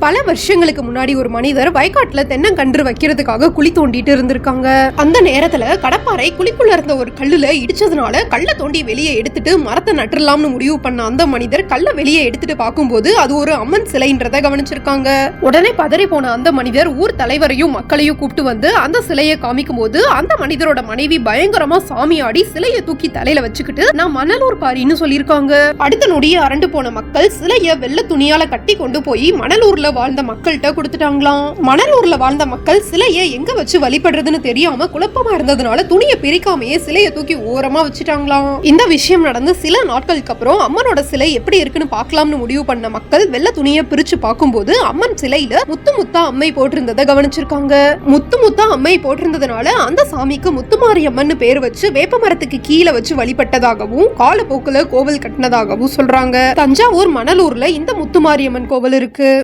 பல வருஷங்களுக்கு முன்னாடி ஒரு மனிதர் வயக்காட்டுல தென்னங்கன்று வைக்கிறதுக்காக குழி தோண்டிட்டு இருந்திருக்காங்க. அந்த நேரத்துல கடப்பாறை குழிக்குள்ள இருந்த ஒரு கல்லுல இடிச்சதுனால கல்ல தோண்டி வெளியே எடுத்துட்டு மரத்தை நட்டுலாம்னு முடிவு பண்ண அந்த மனிதர் கல்ல வெளியே எடுத்துட்டு பார்க்கும்போது அது ஒரு அம்மன் சிலைன்றத கவனிச்சிருக்காங்க. உடனே பதறி போன அந்த மனிதர் ஊர் தலைவரையும் மக்களையும் கூப்பிட்டு வந்து அந்த சிலையை காமிக்கும் போது அந்த மனிதரோட மனைவி பயங்கரமா சாமியாடி சிலையை தூக்கி தலையில வச்சுக்கிட்டு நான் மணலூர் காரின்னு சொல்லியிருக்காங்க. அடுத்த நொடியே அரண்டு போன மக்கள் சிலைய வெள்ள துணியால கட்டி கொண்டு போய் மணலூர்ல வாழ்ந்த மக்கள்கிட்ட கொடுத்துட்டாங்களாம். மணலூர்ல வாழ்ந்த மக்கள் சிலையை எங்க வச்சு வழிபடுறதுன்னு தெரியாம குழப்பமா இருந்ததுனால துணியை பிரிக்காமையே சிலையை தூக்கி ஓரமா வச்சுட்டாங்களாம். இந்த விஷயம் நடந்து சில நாட்களுக்கு அப்புறம் அம்மனோட சிலை எப்படி இருக்குன்னு பார்க்கலாம்னு முடிவு பண்ண மக்கள் வெள்ள துணியை பிரிச்சு பார்க்கும்போது அம்மன் சிலையில முத்து முத்தா அம்மை போட்டிருந்ததை கவனிச்சிருக்காங்க. முத்து முத்தா அம்மை போட்டிருந்ததுனால அந்த சாமிக்கு முத்துமாரி அம்மன் பேர் வச்சு வேப்ப மரத்துக்கு கீழே வச்சு வழிபட்டதாகவும் காலப்போக்குல கோவில் கட்டினதாகவும் சொல்றாங்க. தஞ்சாவூர் மணலூர்ல இந்த முத்துமாரியம்மன் கோவில் இருக்கு.